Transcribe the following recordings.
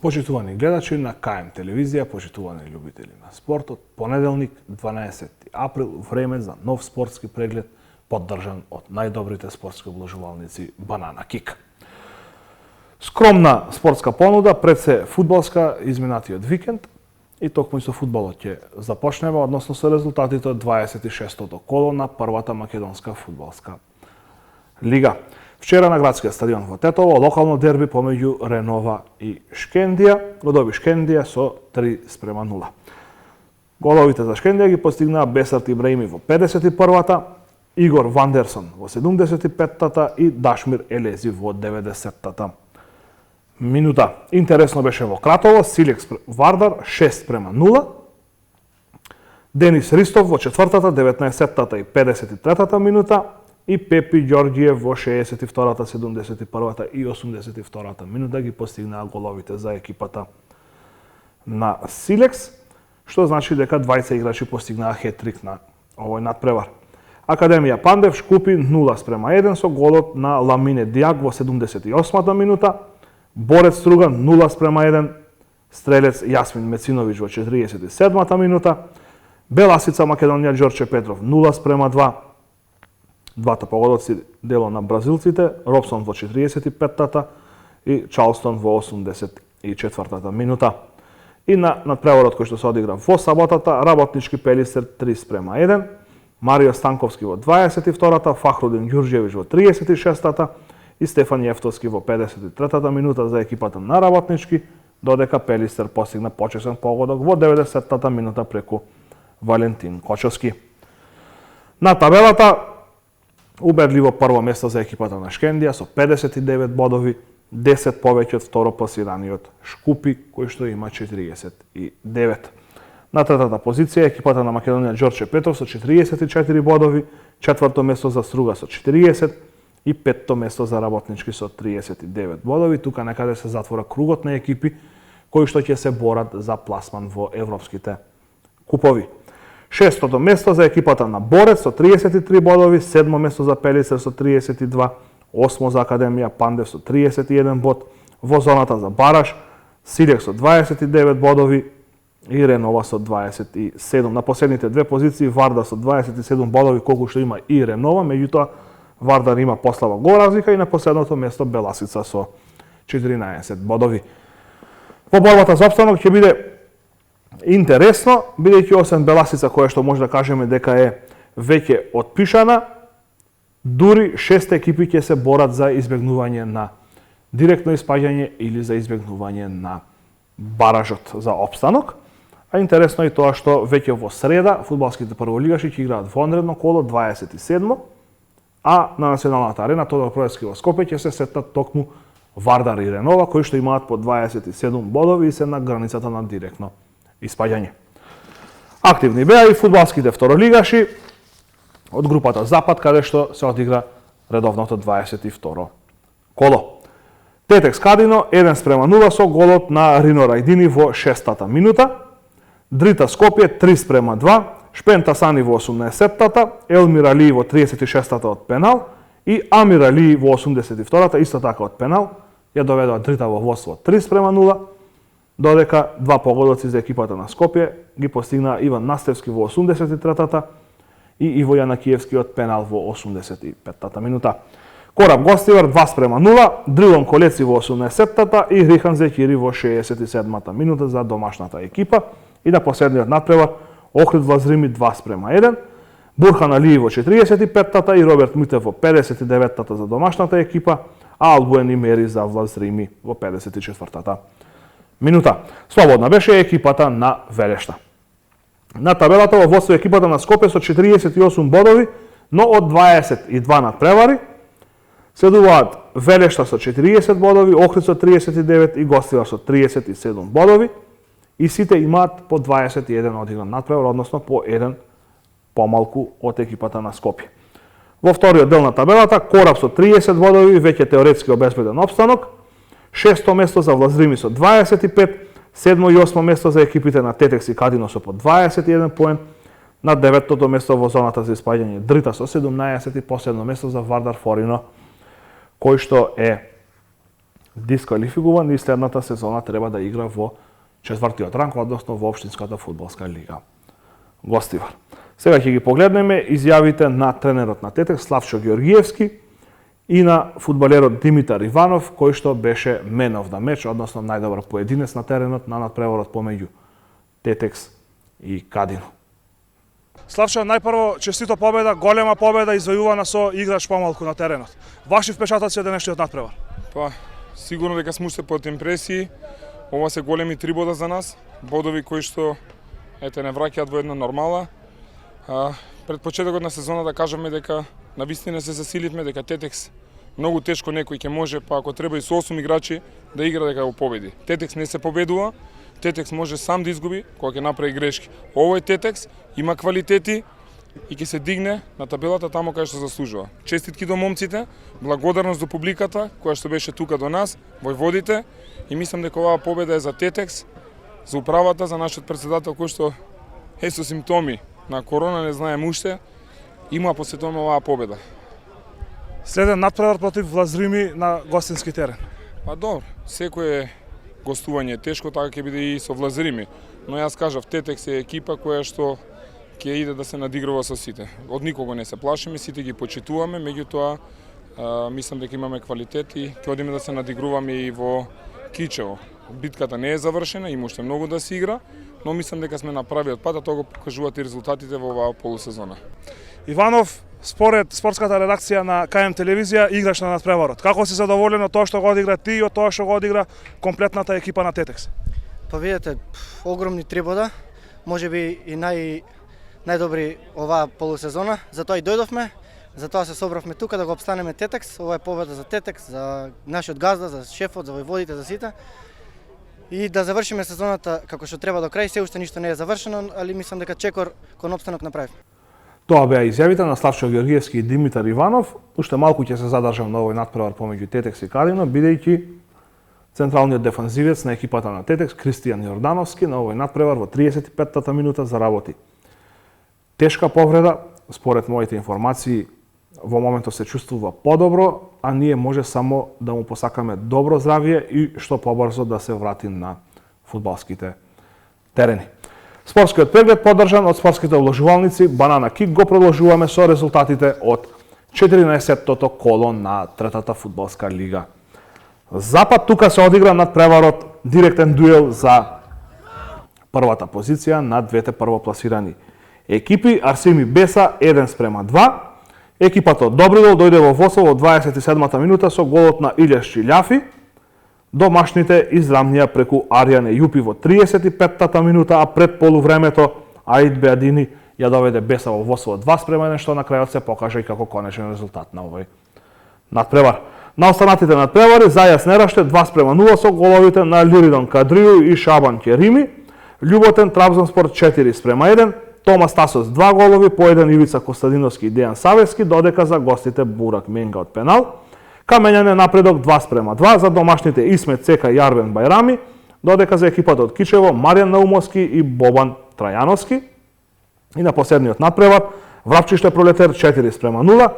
Почитувани гледачи на КМ телевизија, почитувани љубители на спортот, понеделник, 12 април, време за нов спортски преглед, поддржан од најдобрите спортски облажувалници Банана Кик. Скромна спортска понуда, пред се фудбалска изминатиот викенд, и токму со фудбалот ќе започнеме, односно со резултатите од 26-тото коло на првата македонска фудбалска лига. Вчера на градскиот стадион во Тетово, локално дерби помеѓу Ренова и Шкендија, го доби Шкендија со 3:0. Головите за Шкендија ги постигнаа Бесарт Ибраими во 51-та, Игор Вандерсон во 75-та и Дашмир Елези во 90-та минута. Интересно беше во Кратово, Силекс Вардар 6:0. Денис Ристов во 4-та, 19-та и 53-та минута и Пепи Ѓорѓиев во 62-та, 71-та и 82-та минута ги постигнаа головите за екипата на Силекс, што значи дека двајца играчи постигнаа хет-трик на овој надпревар. Академија Пандев Шкупи 0:1 со голот на Ламине Диак во 78-та минута, Борец Струган 0:1, стрелец Јасмин Мециновиќ во 47-та минута, Беласица Македонија Ѓорче Петров 0:2, двата погодоци дело на бразилците, Робсон во 45-та и Чарлстон во 84-та минута. И на надпреварот кој што се одигра во саботата, Работнички Пелистер 3:1, Марио Станковски во 22-та, Фахрудин Ѓурџевиќ во 36-та и Стефан Јефтовски во 53-та минута за екипата на Работнички, додека Пелистер постигна почесен погодок во 90-та минута преку Валентин Кочовски. На табелата убедливо прво место за екипата на Шкендија со 59 бодови, 10 повеќе од второпласираниот Шкупи, кој што има 49. На третата позиција екипата на Македонија Ѓорче Петров со 44 бодови, четврто место за Струга со 40 и петто место за Работнички со 39 бодови. Тука некаде се затвора кругот на екипи кои што ќе се борат за пласман во европските купови. Шестото место за екипата на Борец со 33 бодови, седмо место за Пелисер со 32, осмо за Академија Пандев со 31 бод, во зоната за бараж Силекс со 29 бодови и Ренова со 27. На последните две позиции Вардар со 27 бодови, колку што има и Ренова, меѓутоа Вардар има послаба гол разлика и на последното место Беласица со 14 бодови. Во борбата за опстанок ќе биде интересно, бидејќи освен Беласица, која што може да кажеме дека е веќе отпишана, дури 6 екипи ќе се борат за избегнување на директно испаѓање или за избегнување на баражот за опстанок. А интересно е тоа што веќе во среда фудбалските прволигаши ќе играат вонредно коло 27, а на националната арена Тодор Проевски во Скопје ќе се сетат токму Вардар и Ренова, кои што имаат по 27 бодови и се на границата на директно испаѓање. Активни беа и фудбалските второлигаши од групата Запад, каде што се одигра редовното 22 коло. Тетекс Кадино 1:0 со голот на Рино Рајдини во 6-та минута, Дрита Скопје 3:2, Шпента Сани во 80-та, Елмир Али во 36-та од пенал и Амир Али во 82-та исто така од пенал ја доведоа Дрита во водство 3:0, додека два погодоци за екипата на Скопје ги постигнаа Иван Настевски во 83-та и Иво Јанакиевски од пенал во 85-та минута. Кораб Гостивар 2:0, Дрилон Колеци во 80-та и Рихан Зекири во 67-та минута за домашната екипа. И на последниот надпревар Охрид Влазрими 2:1, Бурхан Алиев во 45-та и Роберт Митев во 59-та за домашната екипа, а Албуен Имери за Влазрими во 54-та минута. Слободна беше екипата на Велешта. На табелата во водство екипата на Скопје со 48 бодови, но од 22 надпревари следуваат Велешта со 40 бодови, Охрид со 39 и Гостивар со 37 бодови. И сите имаат по 21 одигран надпревар, односно по еден помалку од екипата на Скопје. Во вториот дел на табелата, Кораб со 30 бодови, веќе теоретски обезбеден опстанок, шесто место за Влазрими со 25, седмо и осмо место за екипите на Тетекс и Кадино со по 21 поен, на деветтото место во зоната за испаѓање Дрита со 17 и последно место за Вардар Форино, кој што е дисквалификуван и следната сезона треба да игра во 4-тиот ранг, односно во општинската фудбалска лига. Гостивар. Сега ќе ги погледнеме изјавите на тренерот на Тетекс Славчо Георгиевски и на фудбалерот Димитар Иванов, кој што беше man of the match, односно најдобар поединец на теренот на надпреварот помеѓу Тетекс и Кадино. Славчо, најпрво честито победа, голема победа извојувана со играч помалку на теренот. Ваши впечатоци од денешниот надпревар? Па, сигурно дека сме уште под импресии. Ова се големи 3 бода за нас, бодови кои што не враќаат во една нормала. Пред почетокот на сезона да кажеме дека навистина се засиливме, дека Тетекс многу тешко некој ќе може, па ако треба и со 8 играчи да игра дека го победи. Тетекс не се победува, Тетекс може сам да изгуби кога ќе направи грешки. Овој Тетекс има квалитети и ќе се дигне на табелата тамо кај што заслужува. Честитки до момците, благодарност до публиката која што беше тука до нас, војводите, и мислам дека оваа победа е за Тетекс, за управата, за нашиот претседател кој што е со симптоми на корона, не знаем уште, има после тоа оваа победа. Следен надпревар против Влазрими на гостински терен. Па добро, секое гостување е тешко, така ќе биде и со Влазрими, но јас кажав, Тетекс е екипа која што ќе иде да се надигрува со сите. Од никого не се плашиме, сите ги почитуваме, меѓутоа мислам дека имаме квалитет и ќе одиме да се надигруваме и во Кичево. Битката не е завршена, има уште многу да се игра, но мислам дека сме на правиот пат, а тоа го покажуваат и резултатите во оваа полусезона. Иванов, според спортската редакција на КМ телевизија, играч на надпреварот. Како си задоволен од тоа што го одигра ти и од тоа што го одигра комплетната екипа на Тетекс? Па видете, огромни 3 бода, можеби и најдобри оваа полусезона, затоа и дојдовме, затоа се собравме тука да го обстанеме Тетекс. Ова е победа за Тетекс, за нашиот газда, за шефот, за војводите, за сите. И да завршиме сезоната како што треба до крај. Се уште ништо не е завршено, али мислам дека чекор кон опстанок направивме. Тоа беа изјавите на Славчо Георгиевски и Димитар Иванов. Уште малку ќе се задржам на овој надпревар помеѓу Тетекс и Кадино, бидејќи централниот дефанзивец на екипата на Тетекс Кристијан Јордановски на овој надпревар во 35-та минута заработи тешка повреда. Според моите информации, во моментот се чувствува подобро, а ние може само да му посакаме добро здравје и што побрзо да се врати на фудбалските терени. Спортскиот преглед поддржан од спортските обложувалници Банана Кик го продолжуваме со резултатите од 14-тото коло на третата фудбалска лига. Запад тука се одигра надпреварот, директен дуел за првата позиција на двете првопласирани екипи. Арсими Беса 1:2. Екипата од Добридол дојде во водство во 27-та минута со голот на Илјас Чилјафи. Домашните израмнија преку Аријане Јупи во 35-та минута, а пред полувремето Аид Беадини ја доведе Беса во водство 2:1, што на крајот се покажа и како конечен резултат на овој надпревар. На останатите надпревари Зајас Нераште 2:0 со головите на Лиридон Кадрију и Шабан Керими. Љуботен Трабзонспор 4:1. Томас Тасос 2 голови, по еден Ивица Костадиновски и Дејан Савевски, додека за гостите Бурак Менга од пенал. Камењане напредок 2:2 за домашните Исмет Цека и Арвен Бајрами, додека за екипата од Кичево Маријан Наумовски и Бобан Трајановски. И на последниот надпревар Врапчиште Пролетер 4:0,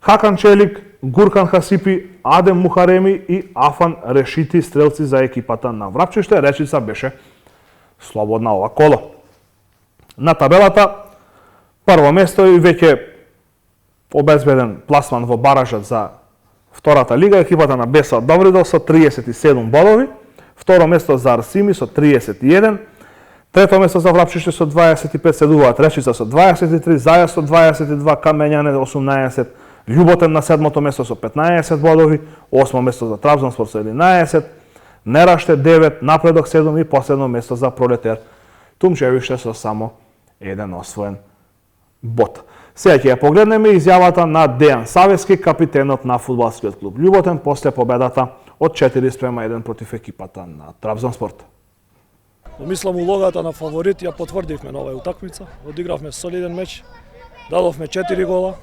Хакан Челик, Гуркан Хасипи, Адем Мухареми и Афан Решити стрелци за екипата на Врапчиште. Речица беше слободна ова коло. На табелата прво место и веќе обезбеден пласман во баражот за втората лига, екипата на Беса од Добридол со 37 бодови, второ место за Арсими со 31, трето место за Врапчиште со 25 следуваат Речица со 23, Зајас со 22, Камењане 18, Љуботен на седмото место со 15 бодови, осмо место за Трабзонспор со 11, Нераште 9, Напредок 7 и последно место за Пролетер Тумчевиште со само еден освоен бод. Сега ќе ја погледнеме изјавата на Дејан Савевски, капитенот на фудбалскиот клуб Љуботен, после победата од 4:1 против екипата на Трабзонспорт. Мислам улогата на фаворит ја потврдивме на оваа утакмица. Одигравме солиден меч, дадовме 4 гола.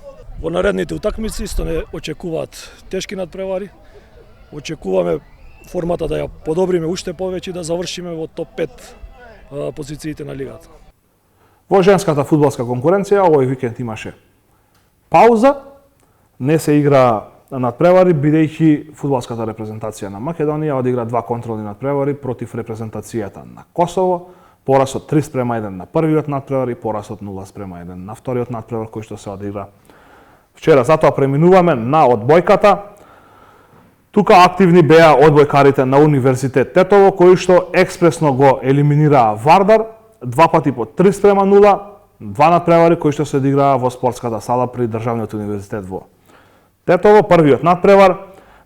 Во наредните утакмици исто не очекуваат тешки надпревари. Очекуваме формата да ја подобриме уште повеќе и да завршиме во топ 5 позициите на лигата. Во женската фудбалска конкуренција овој викенд имаше пауза, не се игра надпревари, бидејќи фудбалската репрезентација на Македонија одигра 2 контролни надпревари против репрезентацијата на Косово, порасот 3:1 на првиот надпревар и порасот 0:1 на вториот надпревар кој што се одигра вчера. Затоа преминуваме на одбојката. Тука активни беа одбојкарите на Универзитет Тетово, кои што експресно го елиминираа Вардар, 2 пати по 3:0, 2 надпревари кои што се одиграа во спортската сала при Државниот универзитет во Тетово. Првиот надпревар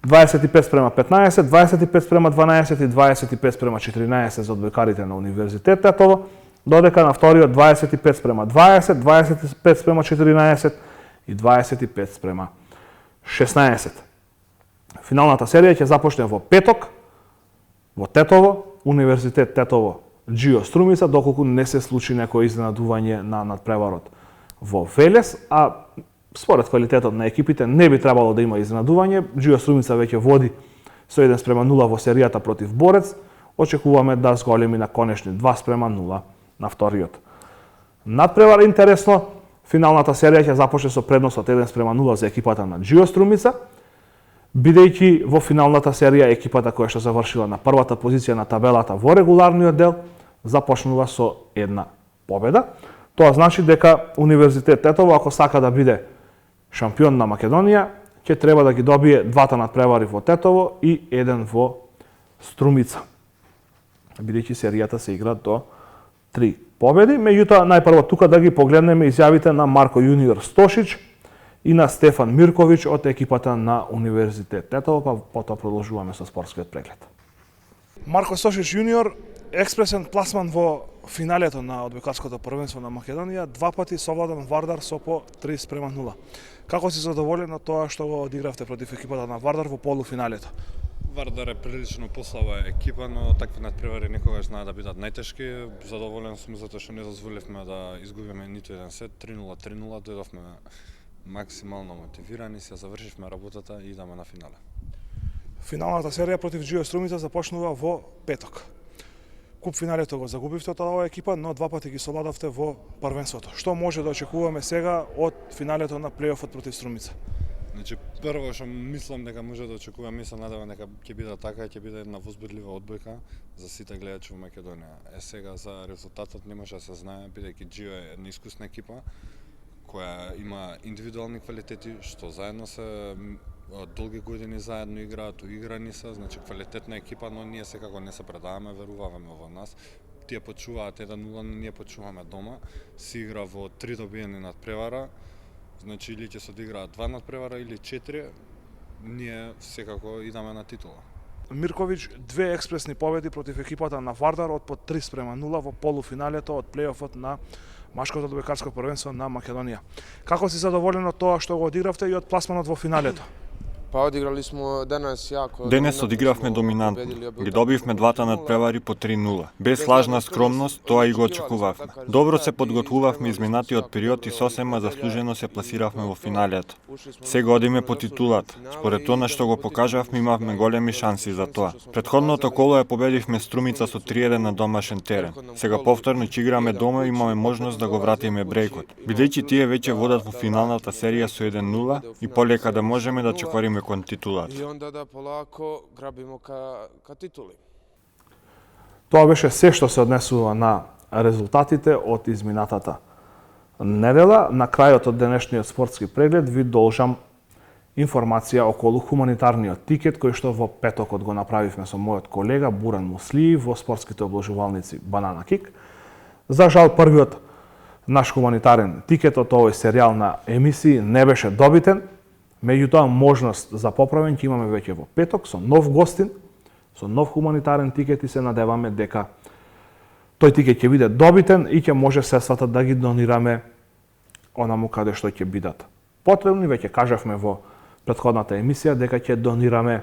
25:15, 25:12 и 25:14 за одбојкарите на Универзитет Тетово, додека на вториот 25:20, 25:14 и 25:16. Финалната серија ќе започне во петок во Тетово, Универзитет Тетово Џио Струмица, доколку не се случи некој изненадување на надпреварот во Велес, а според квалитетот на екипите не би требало да има изненадување. Џио Струмица веќе води со 1:0 во серијата против Борец. Очекуваме да зголеми на конечни 2:0 на вториот надпревар. Интересно, финалната серија ќе започне со предност од 1:0 за екипата на Џио Струмица, бидејќи во финалната серија екипата која што завршила на првата позиција на табелата во регуларниот дел започнува со 1 победа. Тоа значи дека Универзитет Тетово, ако сака да биде шампион на Македонија, ќе треба да ги добие 2 надпревари во Тетово и 1 во Струмица, бидејќи серијата се игра до 3 победи. Меѓутоа, најпрво тука да ги погледнеме изјавите на Марко Јуниор Стошич и на Стефан Мирковиќ од екипата на Универзитет Тетово, па потоа продолжуваме со спортскиот преглед. Марко Стошич јуниор, експресен пласман во финалето на одбојкарското првенство на Македонија, 2 пати совладан Вардар со по 3:0. Како си задоволен од тоа што го одигравте против екипата на Вардар во полуфиналето? Вардар е прилично послаба екипа, но такви надпревари некогаш знаат да бидат најтешки. Задоволен сум затоа што не дозволивме да изгубиме ниту еден сет, 3:0, 3:0, дојдовме максимално мотивирани, се завршивме работата и идаме на финале. Финалната серија против Џио Струмица започнува во петок. Куп финалето го загубивте од оваа екипа, но 2 пати ги совладавте во првенството. Што може да очекуваме сега од финалето на плейофот против Струмица? Значи, прво што мислам дека може да очекувам, се надевам дека ќе биде така, ќе биде една возбудлива одбојка за сите гледачи во Македонија. Сега за резултатот не може да се знае, бидејќи Џио е една искусна екипа која има индивидуални квалитети, што заедно се долги години заедно играат, уиграни се, значи квалитетна екипа, но ние секако не се предаваме, веруваме во нас. Тие почуваат 1:0, ние почуваме дома. Се игра во 3 добиени надпревара, значи или ќе се одиграат 2 надпревара или 4, ние секако идаме на титула. Мирковиќ, 2 експресни победи против екипата на Вардар од по 3:0 во полуфиналето од плейофот на машкото одбојкарско првенство на Македонија. Како си задоволен од тоа што го одигравте и од пласманот во финалето? Па одиграли смо денес јако. Денес одигравме доминантно. Ги добивме 2 надпревари по 3:0. Без лажна скромност, тоа и го очекувавме. Добро се подготвувавме изминатиот период и сосема заслужено се пласиравме во финалето. Сега одиме по титулата. Според тоа што го покажавме, имавме големи шанси за тоа. Предходното коло ја победивме Струмица со 3:1 на домашен терен. Сега повторно ќе играме дома и имаме можност да го вратиме брејкот. Бидејќи тие веќе водат во финалната серија со 1:0 и полека да можеме да чекориме кон титулата. И онда да полако грабимо ка титули. Тоа беше се што се однесува на резултатите од изминатата недела. На крајот од денешниот спортски преглед ви должам информација околу хуманитарниот тикет кој што во петокот го направивме со мојот колега Буран Муслиев во спортските обложувалници Банана Кик. За жал првиот наш хуманитарен тикет од овој серијал на емисии не беше добитен. Меѓутоа, можност за поправен ќе имаме веќе во петок со нов гостин, со нов хуманитарен тикет и се надеваме дека тој тикет ќе биде добитен и ќе може средствата да ги донираме онаму каде што ќе бидат потребни. Веќе кажавме во претходната емисија дека ќе донираме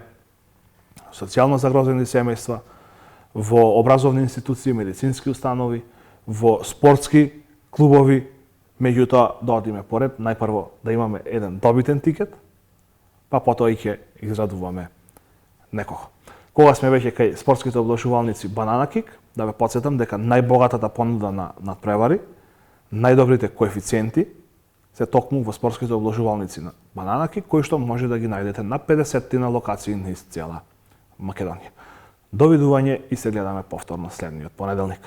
социјално загрозени семејства, во образовни институции, медицински установи, во спортски клубови. Меѓутоа, да одиме поред, најпрво да имаме еден добитен тикет, па потоа и ќе израдуваме некого. Кога сме веќе кај спортските обложувалници Банана Кик, да ве потсетам дека најбогатата понуда на надпревари, најдобрите коефициенти се токму во спортските обложувалници на Банана Kick, кои што може да ги најдете на 50 локации низ цела Македонија. Довидување и се гледаме повторно следниот понеделник.